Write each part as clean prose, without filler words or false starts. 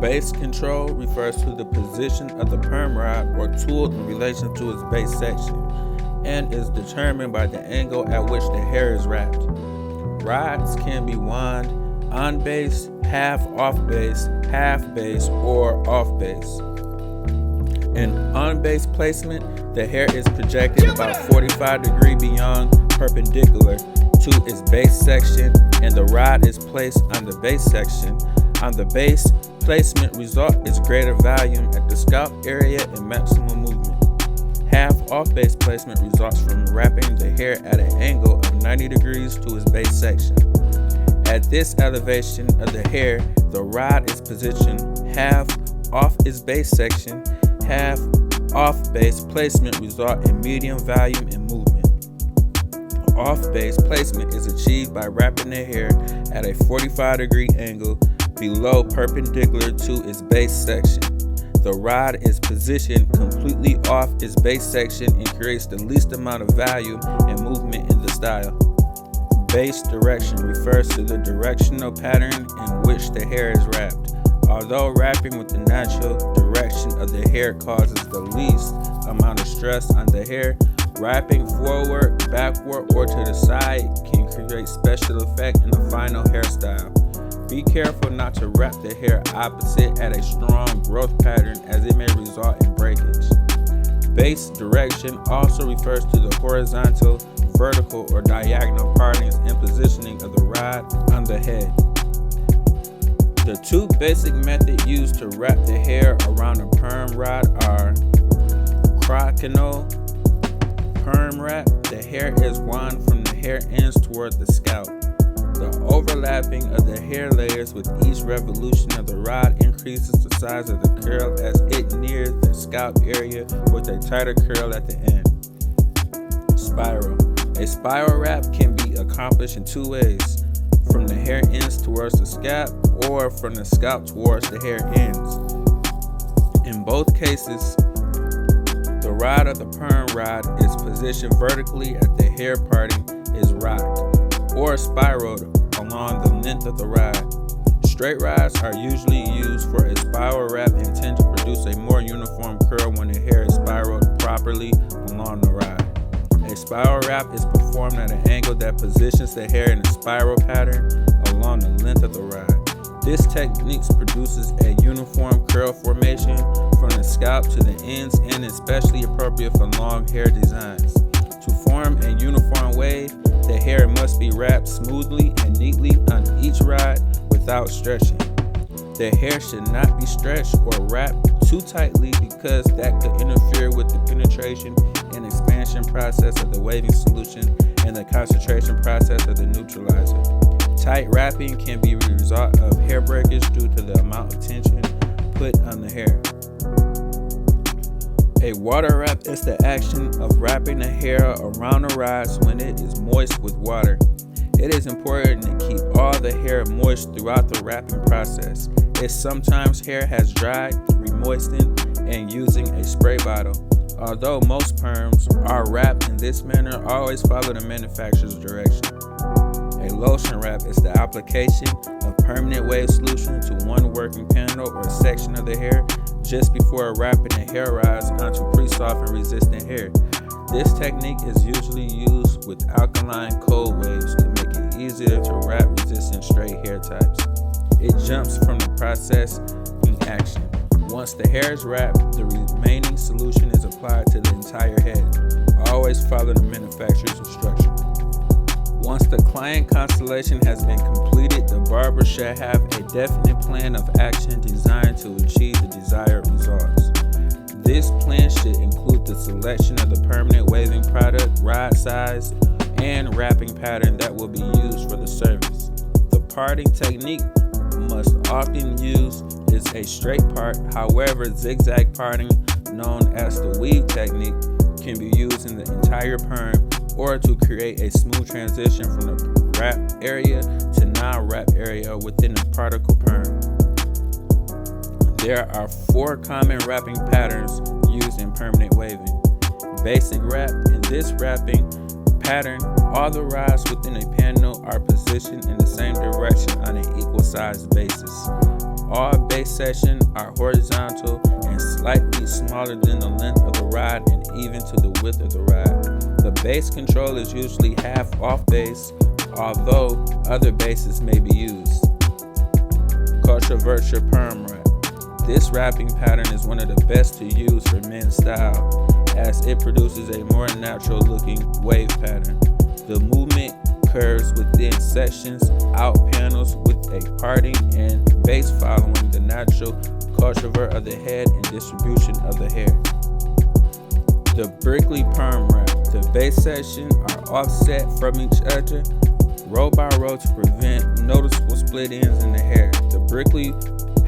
Base control refers to the position of the perm rod or tool in relation to its base section and is determined by the angle at which the hair is wrapped. Rods can be wound on base, half off base, or off base. In on-base placement, the hair is projected about 45 degrees beyond perpendicular to its base section and the rod is placed on the base section. On the base placement result is greater volume at the scalp area and maximum movement. Half off-base placement results from wrapping the hair at an angle of 90 degrees to its base section. At this elevation of the hair, the rod is positioned half off its base section. Half off-base placement result in medium volume and movement. Off-base placement is achieved by wrapping the hair at a 45-degree angle below perpendicular to its base section. The rod is positioned completely off its base section and creates the least amount of volume and movement in the style. Base direction refers to the directional pattern in which the hair is wrapped. Although wrapping with the natural direction of the hair causes the least amount of stress on the hair, wrapping forward, backward, or to the side can create special effect in the final hairstyle. Be careful not to wrap the hair opposite at a strong growth pattern as it may result in breakage. Base direction also refers to the horizontal, vertical, or diagonal partings and positioning of the rod on the head. The two basic methods used to wrap the hair around a perm rod are crokinole perm wrap. The hair is wound from the hair ends toward the scalp. The overlapping of the hair layers with each revolution of the rod increases the size of the curl as it nears the scalp area with a tighter curl at the end. Spiral. A spiral wrap can be accomplished in two ways: from the hair ends towards the scalp or from the scalp towards the hair ends. In both cases, the rod of the perm rod is positioned vertically as the hair parting is rocked or spiraled along the length of the rod. Straight rods are usually used for a spiral wrap and tend to produce a more uniform curl when the hair is spiraled properly along the rod. A spiral wrap is performed at an angle that positions the hair in a spiral pattern along the length of the rod. This technique produces a uniform curl formation from the scalp to the ends and is especially appropriate for long hair designs. To form a uniform wave, the hair must be wrapped smoothly and neatly on each rod without stretching. The hair should not be stretched or wrapped too tightly because that could interfere with the penetration and expansion process of the waving solution and the concentration process of the neutralizer. Tight wrapping can be a result of hair breakage due to the amount of tension put on the hair. A water wrap is the action of wrapping the hair around the rods when it is moist with water. It is important to keep all the hair moist throughout the wrapping process, as sometimes hair has dried, remoistened, and using a spray bottle. Although most perms are wrapped in this manner, always follow the manufacturer's direction. A lotion wrap is the application of permanent wave solution to one working panel or section of the hair just before wrapping the hair rods onto pre-soft and resistant hair. This technique is usually used with alkaline cold waves to make it easier to wrap resistant straight hair types. It jumps from the process in action. Once the hair is wrapped, the remaining solution is applied to the entire head. Always follow the manufacturer's instructions. Once the client constellation has been completed, the barber should have a definite plan of action designed to achieve the desired results. This plan should include the selection of the permanent waving product, rod size, and wrapping pattern that will be used for the service. The parting technique must often use is a straight part. However, zigzag parting, known as the weave technique, can be used in the entire perm or to create a smooth transition from the wrap area to non-wrap area within the particle perm. There are 4 common wrapping patterns used in permanent waving. Basic wrap. In this wrapping pattern, all the rods within a panel are positioned in the same direction on an equal size basis. All base sections are horizontal and slightly smaller than the length of the rod and even to the width of the rod. The base control is usually half off base, although other bases may be used. Controversial perm wrap. This wrapping pattern is one of the best to use for men's style, as it produces a more natural looking wave pattern. The movement curves within sections, out panels with a parting and base following the natural curvature of the head and distribution of the hair. The Brickley perm wrap. The base sections are offset from each other, row by row, to prevent noticeable split ends in the hair. The Brickley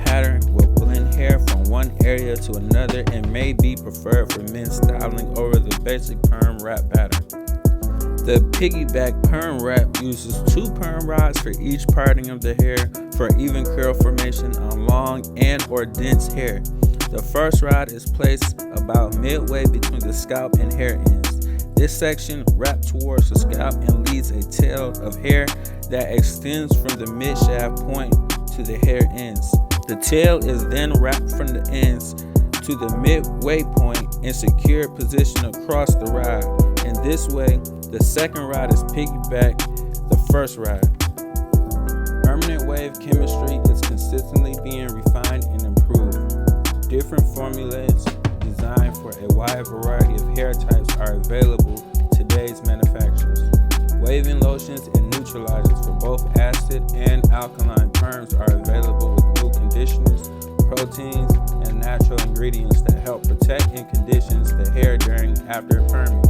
pattern will blend hair from one area to another and may be preferred for men styling over the basic perm wrap pattern. The piggyback perm wrap uses 2 perm rods for each parting of the hair for even curl formation on long and or dense hair. The first rod is placed about midway between the scalp and hair ends. This section wraps towards the scalp and leaves a tail of hair that extends from the mid-shaft point to the hair ends. The tail is then wrapped from the ends to the midway point in secure position across the rod. In this way, the second rod is piggyback the first rod. Permanent wave chemistry is consistently being refined and improved. Different formulas designed for a wide variety of hair types are available to today's manufacturers. Waving lotions and neutralizers for both acid and alkaline perms are available with new conditioners, proteins, and natural ingredients that help protect and condition the hair during and after perming.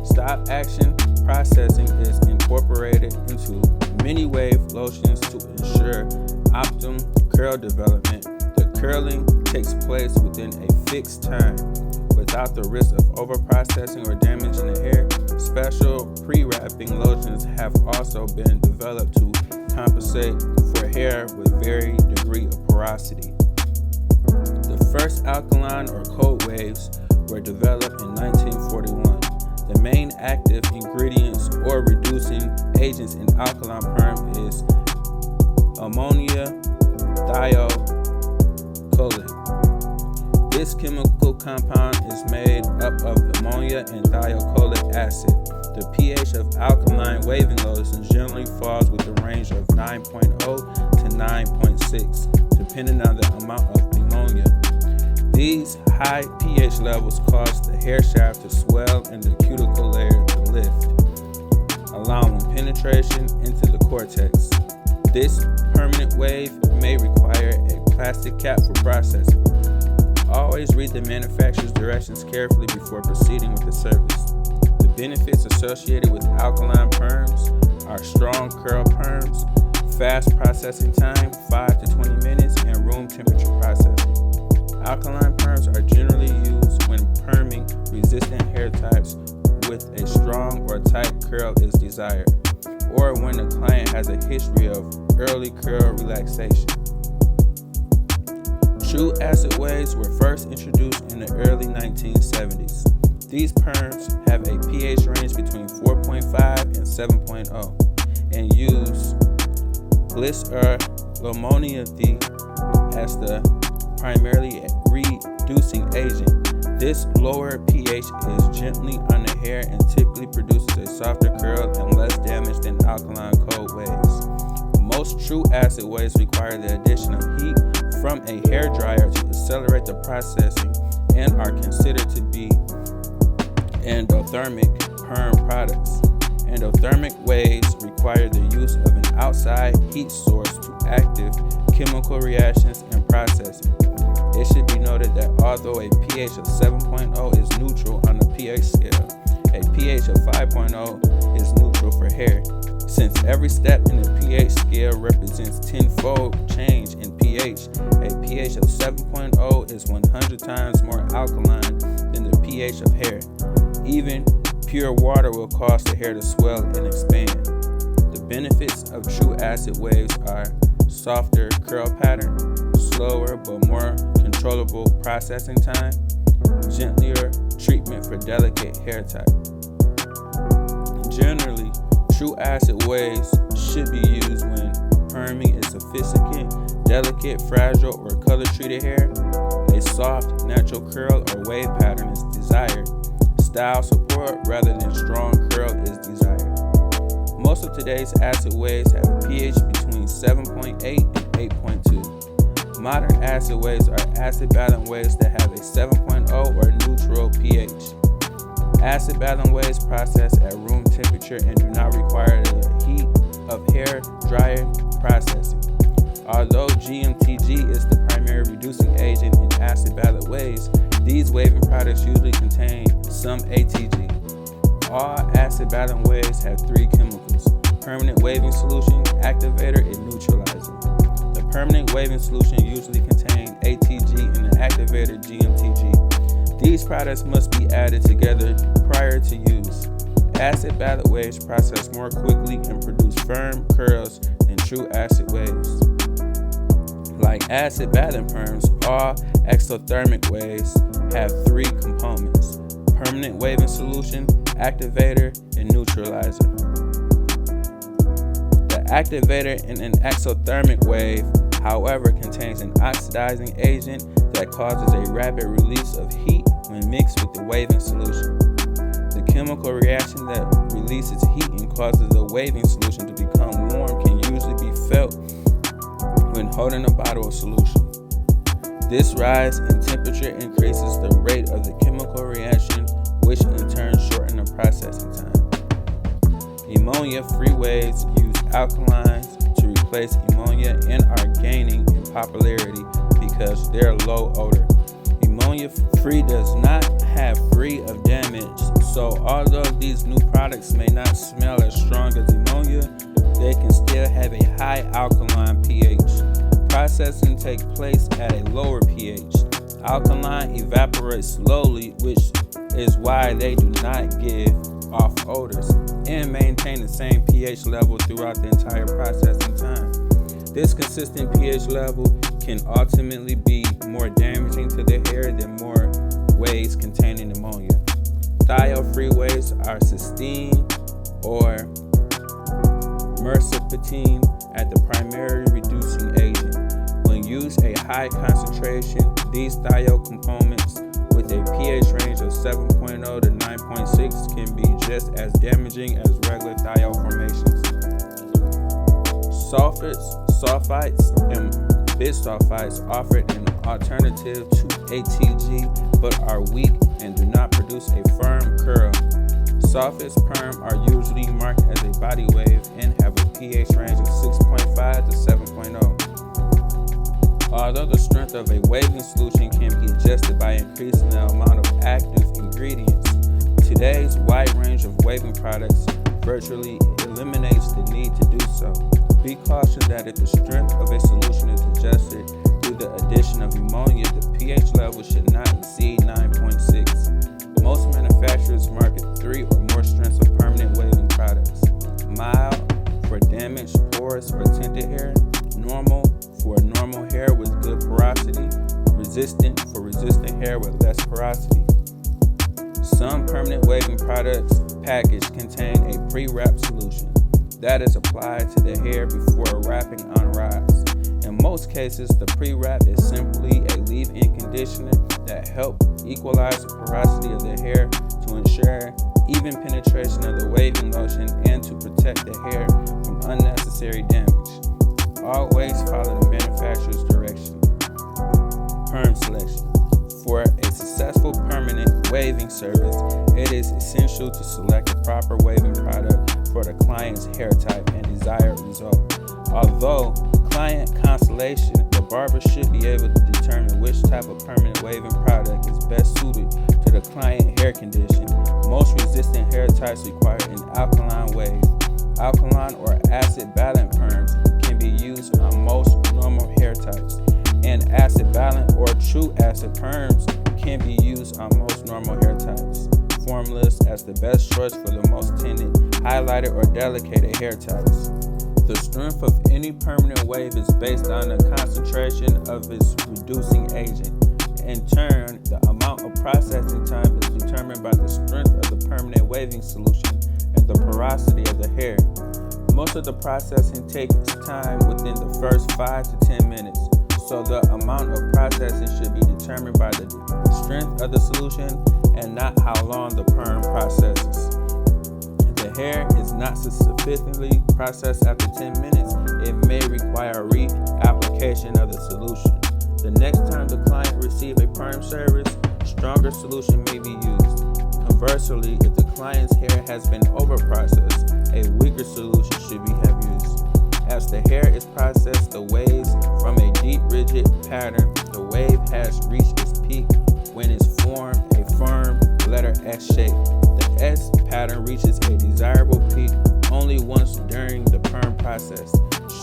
Stop action processing is incorporated into many wave lotions to ensure optimum curl development. The curling takes place within a fixed time without the risk of over-processing or damaging the hair. Special pre-wrapping lotions have also been developed to compensate for hair with varying degree of porosity. The first alkaline or cold waves were developed in 1941. The main active ingredients or reducing agents in alkaline perm is ammonia thiocholate. This chemical compound is made up of ammonia and thiocholate acid. The pH of alkaline waving lotions generally falls within the range of 9.0 to 9.6, depending on the amount of ammonia. These high pH levels cause the hair shaft to swell and the cuticle layer to lift, allowing penetration into the cortex. This permanent wave may require a plastic cap for processing. Always read the manufacturer's directions carefully before proceeding with the service. The benefits associated with alkaline perms are strong curl perms, fast processing time, 5 to 20 minutes, and room temperature processing. Alkaline perms are generally used when perming resistant hair types with a strong or tight curl is desired, or when the client has a history of early curl relaxation. True acid waves were first introduced in the early 1970s. These perms have a pH range between 4.5 and 7.0 and use glycerolammonia as the primarily reducing agent. This lower pH is gently on the hair and typically produces a softer curl and less damage than alkaline cold waves. Most true acid waves require the addition of heat from a hair dryer to accelerate the processing and are considered to be endothermic perm products. Endothermic waves require the use of an outside heat source to active chemical reactions and processing. It should be noted that although a pH of 7.0 is neutral on the pH scale, a pH of 5.0 is neutral for hair. Since every step in the pH scale represents 10-fold change in pH, a pH of 7.0 is 100 times more alkaline than the pH of hair. Even pure water will cause the hair to swell and expand. The benefits of true acid waves are softer curl pattern, slower but more controllable processing time, gentler treatment for delicate hair type. Generally, true acid waves should be used when perming is sophisticated, delicate, fragile, or color-treated hair, a soft, natural curl or wave pattern is desired. Style support rather than strong curl is desired. Most of today's acid waves have a pH between 7.8 and 8.2. Modern acid waves are acid-balanced waves that have a 7.0 or neutral pH. Acid-balanced waves process at room temperature and do not require the heat of hair dryer processing. Although GMTG is the primary reducing agent in acid-balanced waves, these waving products usually contain some ATG. All acid-balanced waves have three chemicals: permanent waving solution, activator, and neutralizer. The permanent waving solution usually contains ATG and the activator GMTG. These products must be added together prior to use. Acid-balanced waves process more quickly and produce firm curls than true acid waves. Like acid-balanced perms, all exothermic waves have three components: permanent waving solution, activator, and neutralizer. The activator in an exothermic wave, however, contains an oxidizing agent that causes a rapid release of heat when mixed with the waving solution. The chemical reaction that releases heat and causes the waving solution to become warm can usually be felt when holding a bottle of solution. This rise in temperature increases the rate of the chemical reaction, which in turn shortens the processing time. Ammonia-free waves use alkalines to replace ammonia and are gaining in popularity because they're low odor. Ammonia-free does not have free of damage, so although these new products may not smell as strong as ammonia, they can still have a high alkaline pH. Processing takes place at a lower pH. Alkaline evaporates slowly, which is why they do not give off odors and maintain the same pH level throughout the entire processing time. This consistent pH level can ultimately be more damaging to the hair than more waves containing ammonia. Thiol-free waves are cysteine or mercaptine as the primary reducing agent. When used a high concentration, these thiol components with a pH range of 7.0 to 9.6 can be just as damaging as regular thiol formations. Sulfites, and bisulfites offer an alternative to ATG but are weak and do not produce a firm curl. Sulfites perm are usually marked as a body wave and have a pH range of 6.5 to 7.0. Although the strength of a waving solution can be adjusted by increasing the amount of active ingredients, today's wide range of waving products virtually eliminates the need to do so. Be cautious that if the strength of a solution is adjusted through the addition of ammonia, the pH level should not exceed 9.6. Most manufacturers market 3 or more strengths of permanent waving products: mild for damaged, porous, or tinted hair, normal for normal hair with good porosity, resistant for resistant hair with less porosity. Some permanent waving products package contain a pre-wrap solution that is applied to the hair before wrapping on rods. In most cases, the pre-wrap is simply a leave-in conditioner that helps equalize the porosity of the hair to ensure even penetration of the waving lotion and to protect the hair from unnecessary damage. Always follow the manufacturer's direction. Perm selection. For a successful permanent waving service, it is essential to select a proper waving product for the client's hair type and desired result. Although client constellation, the barber should be able to determine which type of permanent waving product is best suited to the client hair condition. Most resistant hair types require an alkaline wave. Alkaline or acid-balanced perms can be used on most normal hair types, and acid-balanced or true acid perms can be used on most normal hair types. Formulas as the best choice for the most tinted, highlighted, or delicate hair types. The strength of any permanent wave is based on the concentration of its reducing agent. In turn, the amount of processing time is determined by the strength of the permanent waving solution and the porosity of the hair. Most of the processing takes time within the first 5 to 10 minutes, so the amount of processing should be determined by the strength of the solution and not how long the perm processes. If the hair is not sufficiently processed after 10 minutes, it may require reapplication of the solution. The next time the client receives a perm service, stronger solution may be used. Conversely, if the client's hair has been over-processed, a weaker solution should be used. As the hair is processed, the waves from a deep rigid pattern, the wave has reached its peak when it's formed a firm letter S shape. The S pattern reaches a desirable peak only once during the perm process.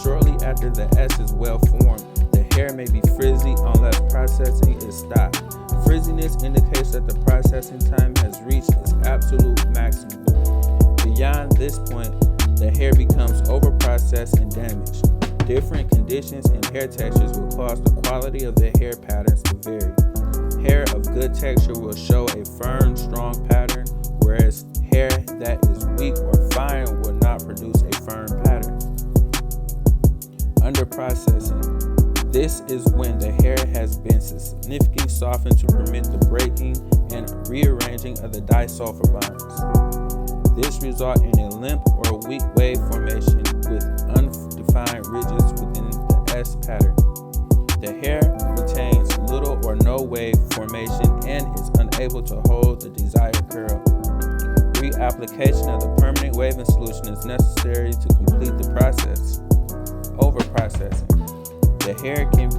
Shortly after the S is well formed, the hair may be frizzy unless processing is stopped. Frizziness indicates that the processing time has reached its absolute maximum. Beyond this point, the hair becomes over-processed and damaged. Different conditions and hair textures will cause the quality of the hair patterns to vary. Hair of good texture will show a firm, strong pattern, whereas hair that is weak or fine will not produce a firm pattern. Under processing, this is when the hair has been significantly softened to permit the breaking and rearranging of the disulfur bonds. This results in a limp or weak wave formation with undefined ridges within the S pattern. The hair retains little or no wave formation and is unable to hold the desired curl. Reapplication of the permanent waving solution is necessary to complete the process. Over-processing. The hair can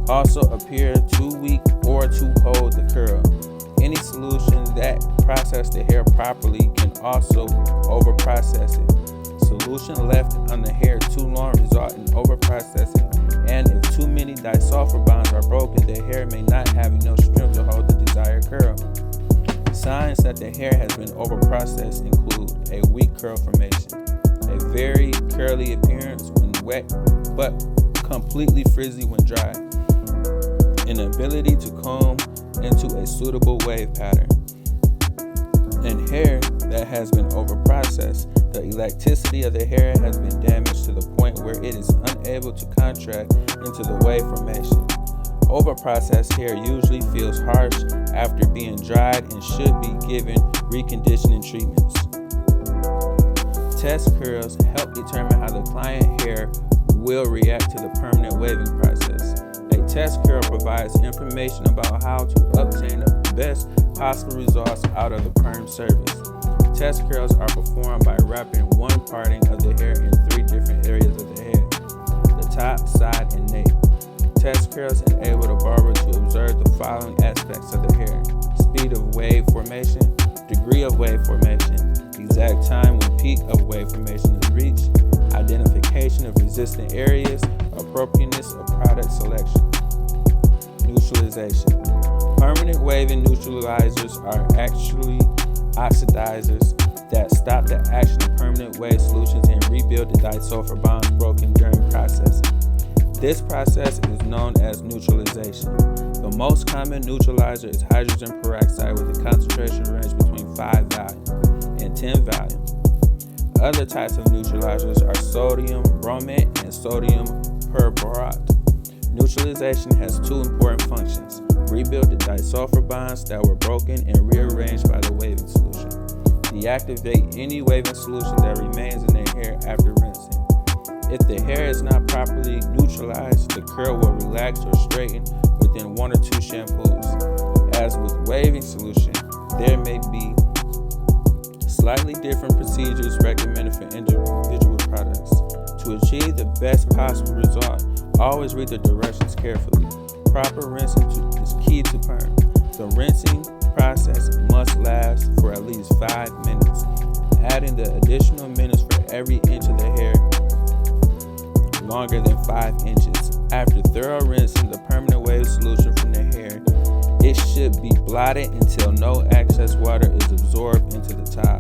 also appear too weak or to hold the curl. Any solution that processes the hair properly can also over-process it. Solution left on the hair too long results in over-processing, and if too many disulfur bonds are broken, the hair may not have enough strength to hold the desired curl. Signs that the hair has been over-processed include a weak curl formation, a very curly appearance when wet but completely frizzy when dry, inability to comb into a suitable wave pattern. In hair that has been over-processed, the elasticity of the hair has been damaged to the point where it is unable to contract into the wave formation. Over-processed hair usually feels harsh after being dried and should be given reconditioning treatments. Test curls help determine how the client hair will react to the permanent waving process. A test curl provides information about how to obtain the best possible results out of the perm service. Test curls are performed by wrapping one parting of the hair in 3 different areas of the head: the top, side, and nape. Test curls enable the barber to observe the following aspects of the hair: speed of wave formation, degree of wave formation, exact time when peak of wave formation is reached, identification of resistant areas, appropriateness of product selection. Neutralization. Permanent waving neutralizers are actually oxidizers that stop the action of permanent wave solutions and rebuild the disulfur bonds broken during processing. This process is known as neutralization. The most common neutralizer is hydrogen peroxide with a concentration range between 5 volume and 10 volume. Other types of neutralizers are sodium bromate and sodium perborate. Neutralization has 2 important functions: rebuild the disulfur bonds that were broken and rearranged by the waving solution. Deactivate any waving solution that remains in the hair after rinsing. If the hair is not properly neutralized, the curl will relax or straighten within 1 or 2 shampoos. As with waving solution, there may be slightly different procedures recommended for individual products. To achieve the best possible result, always read the directions carefully. Proper rinsing is key to perm. The rinsing process must last for at least 5 minutes, adding the additional minutes for every inch of the hair longer than 5 inches. After thorough rinsing the permanent wave solution from the hair, it should be blotted until no excess water is absorbed into the towel.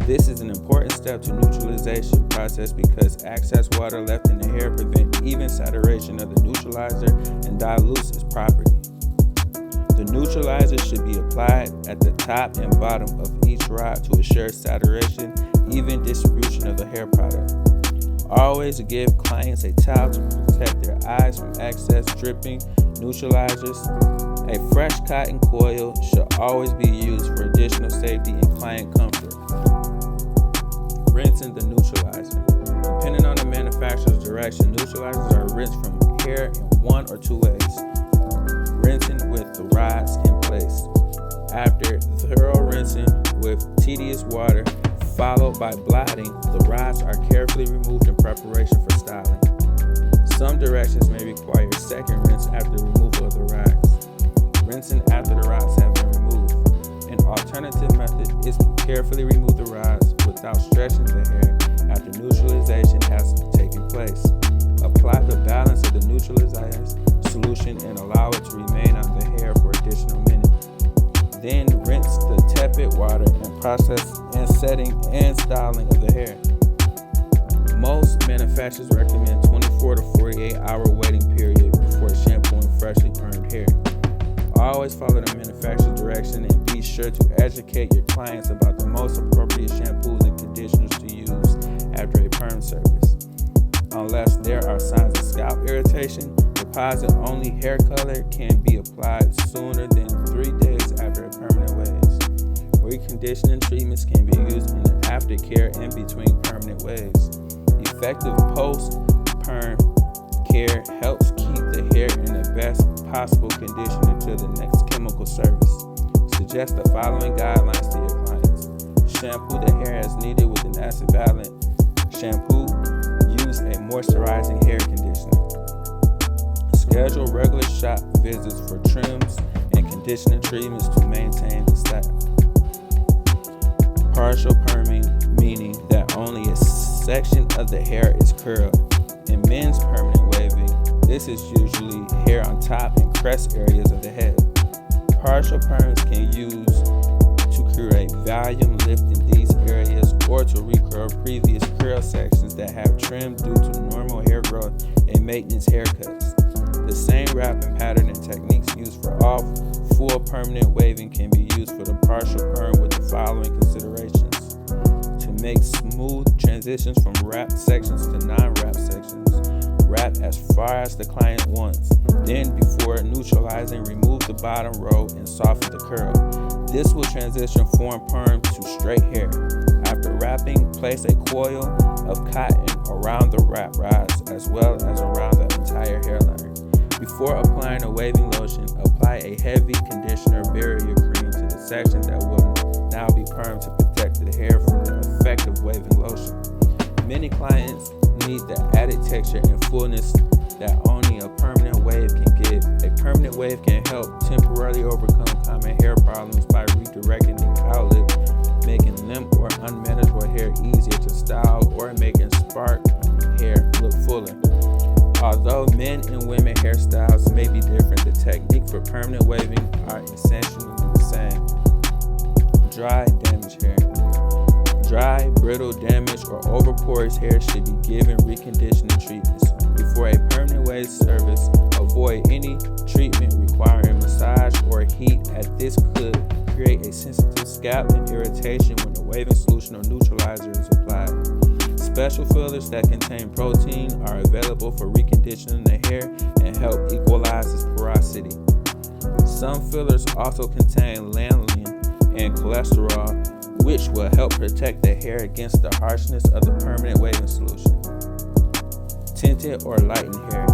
This is an important step to neutralization process because excess water left in the hair prevents even saturation of the neutralizer and dilutes its property. The neutralizer should be applied at the top and bottom of each rod to assure saturation, even distribution of the hair product. Always give clients a towel to protect their eyes from excess dripping neutralizers. A fresh cotton coil should always be used for additional safety and client comfort. Rinsing the neutralizer. Depending on the manufacturer's direction, neutralizers are rinsed from hair in one or two ways. Rinsing with the rods in place. After thorough rinsing with tedious water, followed by blotting, the rods are carefully removed in preparation for styling. Some directions may require a second rinse after the removal of the rods. Rinsing after the rods have been removed. An alternative method is to carefully remove the rods without stretching the hair after neutralization has taken place. Apply the balance of the neutralizer solution and allow it to remain on the hair for additional minutes. Then rinse the tepid water and process and setting and styling of the hair. Most manufacturers recommend 24 to 48 hour waiting period before shampooing freshly permed hair. Always follow the manufacturer's direction and be sure to educate your clients about the most appropriate shampoos and conditioners to use after a perm service. Unless there are signs of scalp irritation, deposit-only hair color can be applied sooner than 3 days after a permanent waves. Reconditioning treatments can be used in the aftercare and between permanent waves. Effective post-perm care helps keep the hair in the best possible condition until the next chemical service. Suggest the following guidelines to your clients. Shampoo the hair as needed with an acid-balance shampoo. Use a moisturizing hair conditioner. Schedule regular shop visits for trims and conditioning treatments to maintain the style. Partial perming, meaning that only a section of the hair is curled. In men's permanent waving, this is usually hair on top and crest areas of the head. Partial perms can use to create volume lift in these areas or to recurl previous curl sections that have trimmed due to normal hair growth and maintenance haircuts. The same wrapping pattern and techniques used for all full permanent waving can be used for the partial perm with the following considerations. To make smooth transitions from wrapped sections to non-wrapped sections, wrap as far as the client wants. Then, before neutralizing, remove the bottom row and soften the curl. This will transition form perm to straight hair. After wrapping, place a coil of cotton around the wrap rods as well as around the entire hairline. Before applying a waving lotion, apply a heavy conditioner barrier cream to the section that will now be permed to protect the hair from the effective waving lotion. Many clients need the added texture and fullness that only a permanent wave can give. A permanent wave can help temporarily overcome common hair problems by redirecting the cowlick, making limp or unmanageable hair easier to style or making spark hair look fuller. Although men and women hairstyles may be different, the technique for permanent waving are essentially the same. Dry, damaged hair. Dry, brittle, damaged, or overporous hair should be given reconditioning treatments. Before a permanent wave service, avoid any treatment requiring massage or heat, as this could create a sensitive scalp and irritation when the waving solution or neutralizer is applied. Special fillers that contain protein are available for reconditioning the hair and help equalize its porosity. Some fillers also contain lanolin and cholesterol, which will help protect the hair against the harshness of the permanent waving solution. Tinted or lightened hair.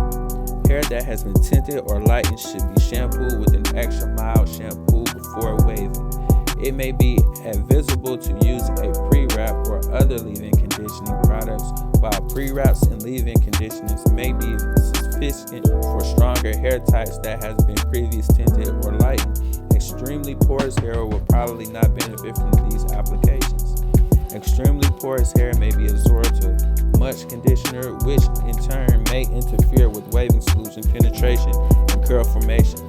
Hair that has been tinted or lightened should be shampooed with an extra mild shampoo before waving. It may be advisable to use a pre-wrap or other leave-in conditioning products, while pre-wraps and leave-in conditioners may be sufficient for stronger hair types that has been previously tinted or lightened. Extremely porous hair will probably not benefit from these applications. Extremely porous hair may be absorbed to much conditioner, which in turn may interfere with waving solution penetration and curl formation.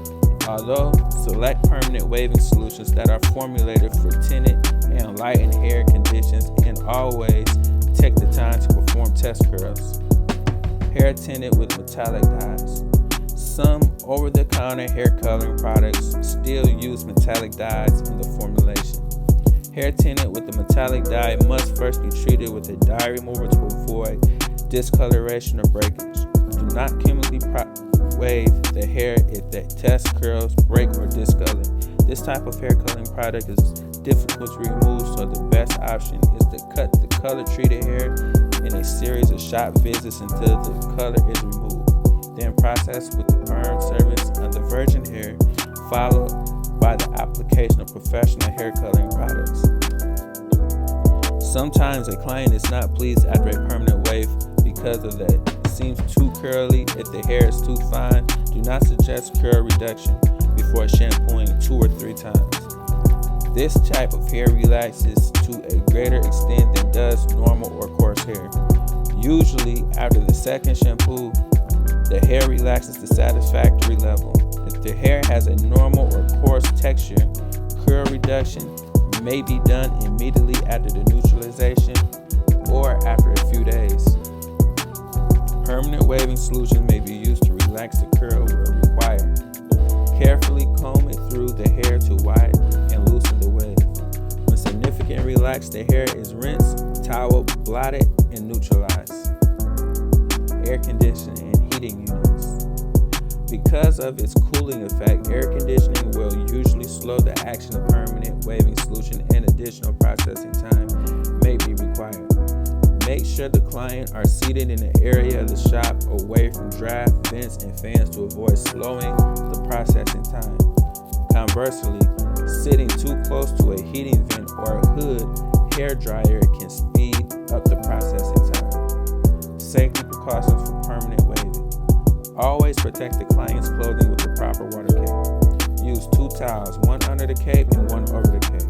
Although select permanent waving solutions that are formulated for tinted and lightened hair conditions, and always take the time to perform test curls. Hair tinted with metallic dyes. Some over-the-counter hair coloring products still use metallic dyes in the formulation. Hair tinted with the metallic dye must first be treated with a dye remover to avoid discoloration, or breakage. Do not chemically wave the hair if the test curls, break, or discolor. This type of hair coloring product is difficult to remove, so the best option is to cut the color-treated hair in a series of shop visits until the color is removed. Then process with the perm service of the virgin hair, followed by the application of professional hair coloring products. Sometimes a client is not pleased after a permanent wave because of that. It seems too curly. If the hair is too fine, do not suggest curl reduction before shampooing 2 or 3 times. This type of hair relaxes to a greater extent than does normal or coarse hair. Usually, after the second shampoo, the hair relaxes to satisfactory level. If the hair has a normal or coarse texture, curl reduction may be done immediately after the neutralization or after a few days. Permanent waving solution may be used to relax the curl where required. Carefully comb it through the hair to widen and loosen the wave. When significantly relaxed, the hair is rinsed, towel blotted, and neutralized. Air conditioning and heating units. Because of its cooling effect, air conditioning will usually slow the action of permanent waving solution, and additional processing time may be required. Make sure the client are seated in an area of the shop away from draft, vents, and fans to avoid slowing the processing time. Conversely, sitting too close to a heating vent or a hood hair dryer can speed up the processing time. Safety precautions for permanent waving. Always protect the client's clothing with the proper water cape. Use 2 towels, one under the cape and one over the cape.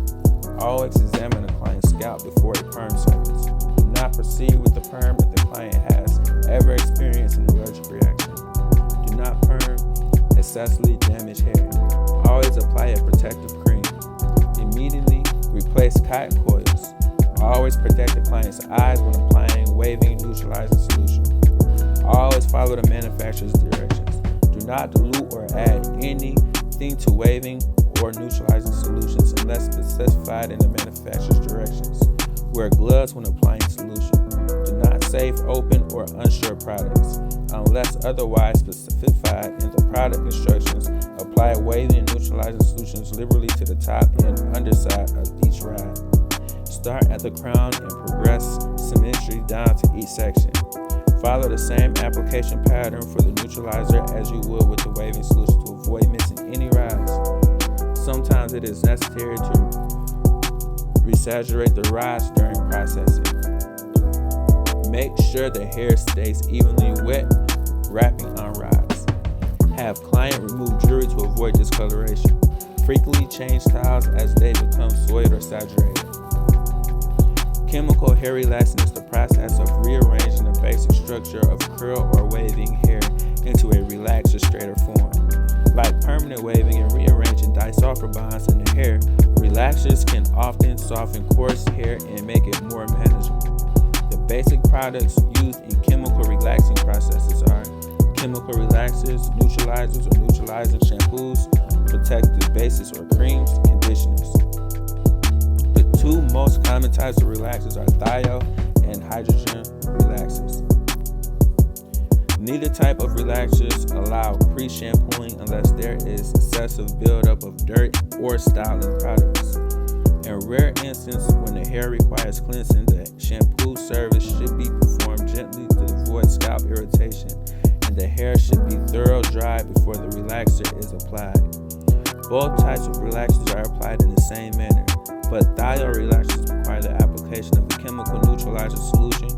Always examine the client's scalp before a perm service. Do not proceed with the perm if the client has ever experienced an allergic reaction. Do not perm excessively damaged hair. Always apply a protective cream. Immediately replace cotton coils. Always protect the client's eyes when applying waving neutralizing solution. Always follow the manufacturer's directions. Do not dilute or add anything to waving or neutralizing solutions unless specified in the manufacturer's directions. Wear gloves when applying solution. Do not save open or unsure products. Unless otherwise specified in the product instructions, apply waving and neutralizing solutions liberally to the top and underside of each rod. Start at the crown and progress symmetrically down to each section. Follow the same application pattern for the neutralizer as you would with the waving solution to avoid missing any rods. Sometimes it is necessary to resaturate the rods during processing. Make sure the hair stays evenly wet, wrapping on rods. Have client remove jewelry to avoid discoloration. Frequently change towels as they become soiled or saturated. Chemical hair relaxing is the process of rearranging the basic structure of curl or waving hair into a relaxed or straighter form. Like permanent waving and rearranging disulfur bonds in the hair, relaxers can often soften coarse hair and make it more manageable. The basic products used in chemical relaxing processes are chemical relaxers, neutralizers or neutralizing shampoos, protective bases or creams, conditioners. The 2 most common types of relaxers are thiol and hydrogen relaxers. Neither type of relaxers allow pre-shampooing unless there is excessive buildup of dirt or styling products. In rare instances, when the hair requires cleansing, the shampoo service should be performed gently to avoid scalp irritation, and the hair should be thoroughly dried before the relaxer is applied. Both types of relaxers are applied in the same manner, but thiol relaxers require the application of a chemical neutralizer solution,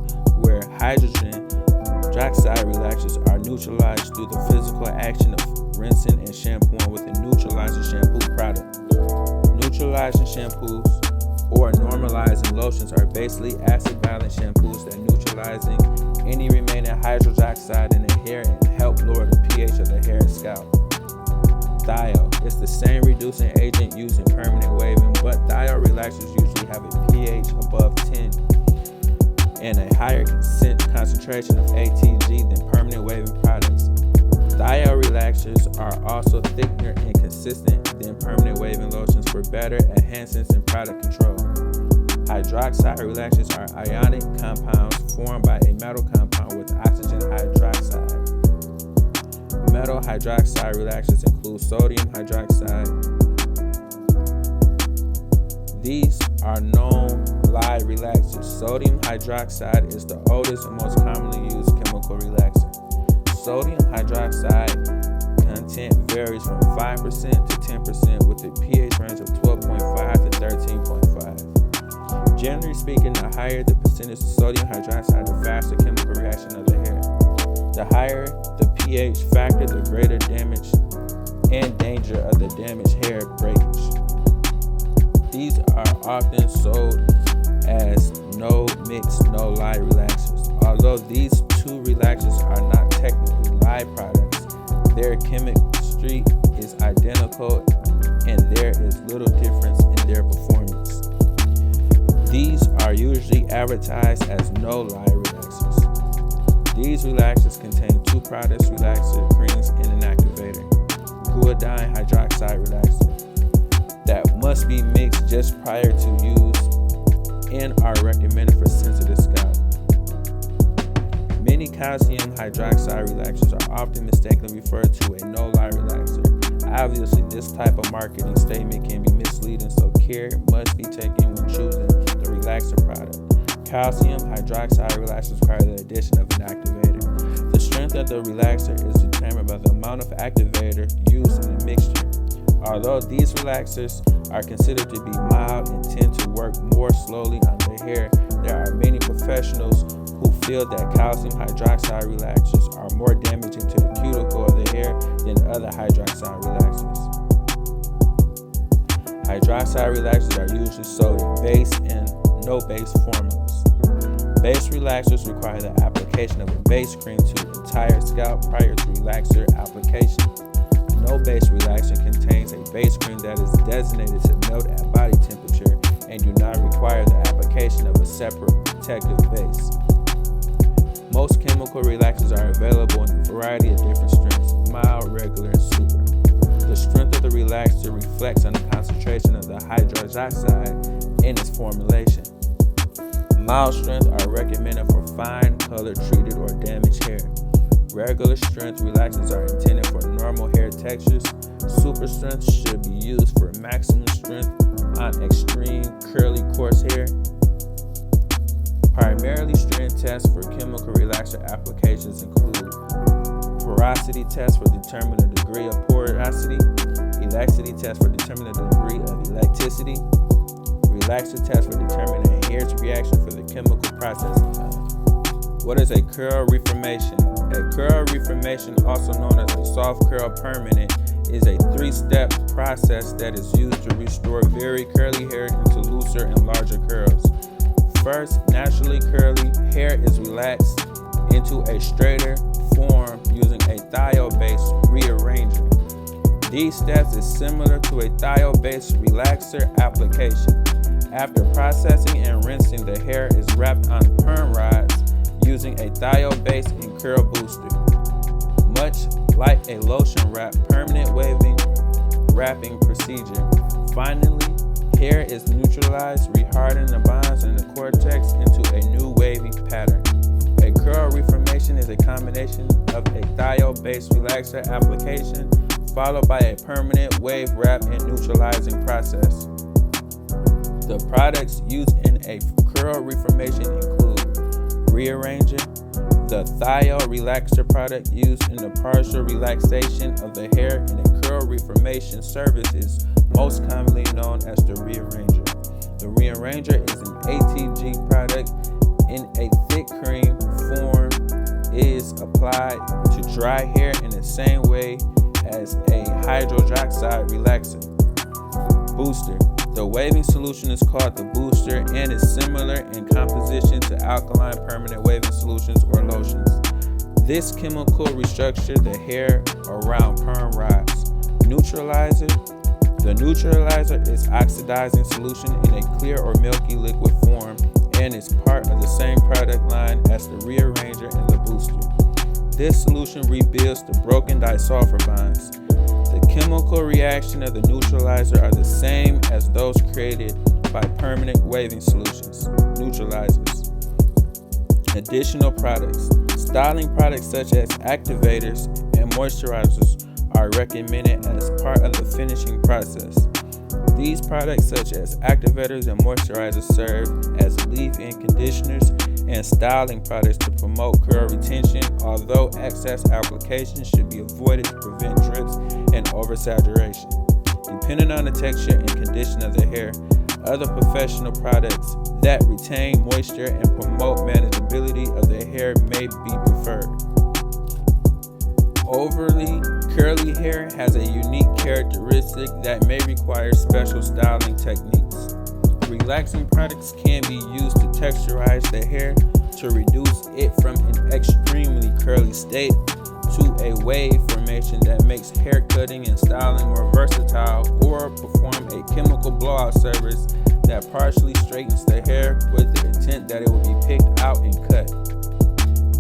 where hydrogen peroxide relaxers are neutralized through the physical action of rinsing and shampooing with a neutralizing shampoo product. Neutralizing shampoos or normalizing lotions are basically acid-violent shampoos that neutralizing any remaining hydroxide in the hair and help lower the pH of the hair and scalp. Thiol is the same reducing agent used in permanent waving, but thiol relaxers usually have a pH above 10 and a higher concentration of ATG than permanent waving products. Thiol relaxers are also thicker and consistent than permanent waving lotions for better enhancements in product control. Hydroxide relaxers are ionic compounds formed by a metal compound with oxygen hydroxide. Metal hydroxide relaxers include sodium hydroxide. These are known lye relaxers. Sodium hydroxide is the oldest and most commonly used chemical relaxer. Sodium hydroxide content varies from 5% to 10% with a pH range of 12.5 to 13.5. Generally speaking, the higher the percentage of sodium hydroxide, the faster chemical reaction of the hair. The higher the pH factor, the greater damage and danger of the damaged hair breakage. These are often sold as no-mix, no-lye relaxers. Although these two relaxers are not technically lye products, their chemistry is identical and there is little difference in their performance. These are usually advertised as no-lye relaxers. These relaxers contain two products, relaxer creams and an activator, guanidine hydroxide relaxer, that must be mixed just prior to use and are recommended for sensitive scalp. Many calcium hydroxide relaxers are often mistakenly referred to a no-lye relaxer. Obviously, this type of marketing statement can be misleading, so care must be taken when choosing the relaxer product. Calcium hydroxide relaxers require the addition of an activator. The strength of the relaxer is determined by the amount of activator used in the mixture. Although these relaxers are considered to be mild and tend to work more slowly on the hair, there are many professionals who feel that calcium hydroxide relaxers are more damaging to the cuticle of the hair than other hydroxide relaxers. Hydroxide relaxers are usually sold in base and no base formulas. Base relaxers require the application of a base cream to the entire scalp prior to relaxer application. No base relaxer contains a base cream that is designated to melt at body temperature and do not require the application of a separate protective base. Most chemical relaxers are available in a variety of different strengths, mild, regular, and super. The strength of the relaxer reflects on the concentration of the hydroxide in its formulation. Mild strength are recommended for fine, color-treated, or damaged hair. Regular strength relaxers are intended for normal hair textures. Super strength should be used for maximum strength on extreme curly coarse hair. Primarily strength tests for chemical relaxer applications include porosity tests for determining the degree of porosity, elasticity tests for determining the degree of elasticity, relaxer tests for determining a hair's reaction for the chemical processing time. What is a curl reformation? A curl reformation, also known as a soft curl permanent, is a three-step process that is used to restore very curly hair into looser and larger curls. First, naturally curly hair is relaxed into a straighter form using a thiol-based rearranger. These steps is similar to a thiol-based relaxer application. After processing and rinsing, the hair is wrapped on perm rods using a thiol-based and curl booster. Much like a lotion wrap, permanent wrapping procedure. Finally, hair is neutralized, rehardening the bonds in the cortex into a new wavy pattern. A curl reformation is a combination of a thiol-based relaxer application followed by a permanent wave wrap and neutralizing process. The products used in a curl reformation include rearranger, the thiol relaxer product used in the partial relaxation of the hair in a curl reformation service is most commonly known as the rearranger. The rearranger is an ATG product in a thick cream form. It is applied to dry hair in the same way as a hydroxide relaxer. Booster. The waving solution is called the booster and is similar in composition to alkaline permanent waving solutions or lotions. This chemical restructures the hair around perm rods. Neutralizer. The neutralizer is oxidizing solution in a clear or milky liquid form and is part of the same product line as the rearranger and the booster. This solution rebuilds the broken disulfur bonds. The chemical reaction of the neutralizer are the same as those created by permanent waving solutions, neutralizers. Additional products. Styling products such as activators and moisturizers are recommended as part of the finishing process. These products such as activators and moisturizers serve as leave-in conditioners and styling products to promote curl retention, although excess application should be avoided to prevent drips and oversaturation. Depending on the texture and condition of the hair, other professional products that retain moisture and promote manageability of the hair may be preferred. Overly curly hair has a unique characteristic that may require special styling techniques. Relaxing products can be used to texturize the hair to reduce it from an extremely curly state to a wave formation that makes hair cutting and styling more versatile, or perform a chemical blowout service that partially straightens the hair with the intent that it will be picked out and cut.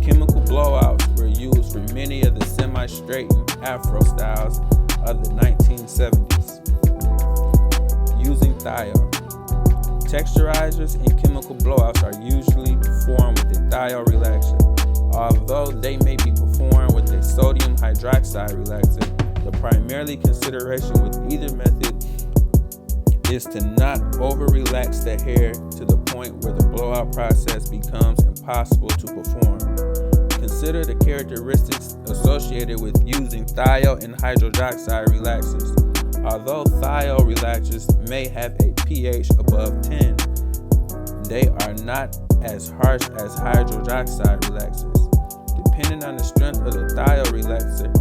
Chemical blowouts were used for many of the semi-straightened afro styles of the 1970s. Using thiol. Texturizers and chemical blowouts are usually performed with a thiol relaxer. Although they may be performed with a sodium hydroxide relaxer, the primary consideration with either method is to not over-relax the hair to the point where the blowout process becomes impossible to perform. Consider the characteristics associated with using thiol and hydroxide relaxers. Although thiol relaxers may have a pH above 10, they are not as harsh as hydroxide relaxers. Depending on the strength of the thiol relaxer,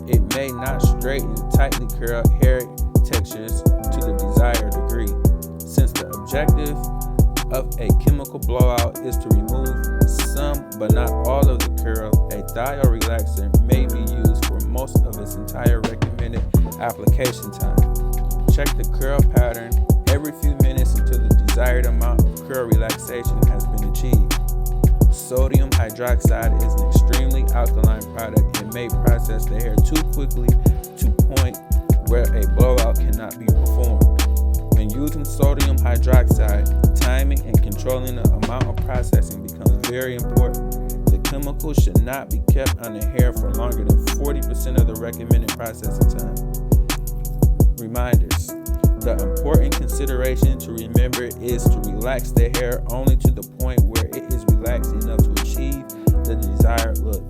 it may not straighten tightly curled hair textures to the desired degree. Since the objective of a chemical blowout is to remove some but not all of the curl, a thiol relaxer may be used for most of its entire recommended application time. Check the curl pattern every few minutes until the desired amount of curl relaxation has been achieved. Sodium hydroxide is an extremely alkaline product and may process the hair too quickly to point where a blowout cannot be performed. When using sodium hydroxide, timing and controlling the amount of processing becomes very important. The chemical should not be kept on the hair for longer than 40% of the recommended processing time. Reminders. The important consideration to remember is to relax the hair only to the point where it is relaxed enough to achieve the desired look.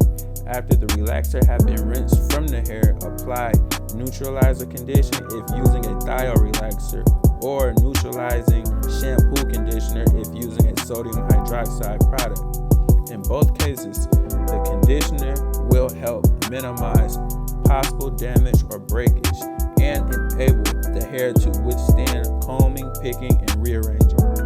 After the relaxer has been rinsed from the hair, apply neutralizer condition if using a thiol relaxer, or neutralizing shampoo conditioner if using a sodium hydroxide product. In both cases, the conditioner will help minimize possible damage or breakage and enable the hair to withstand combing, picking, and rearranging.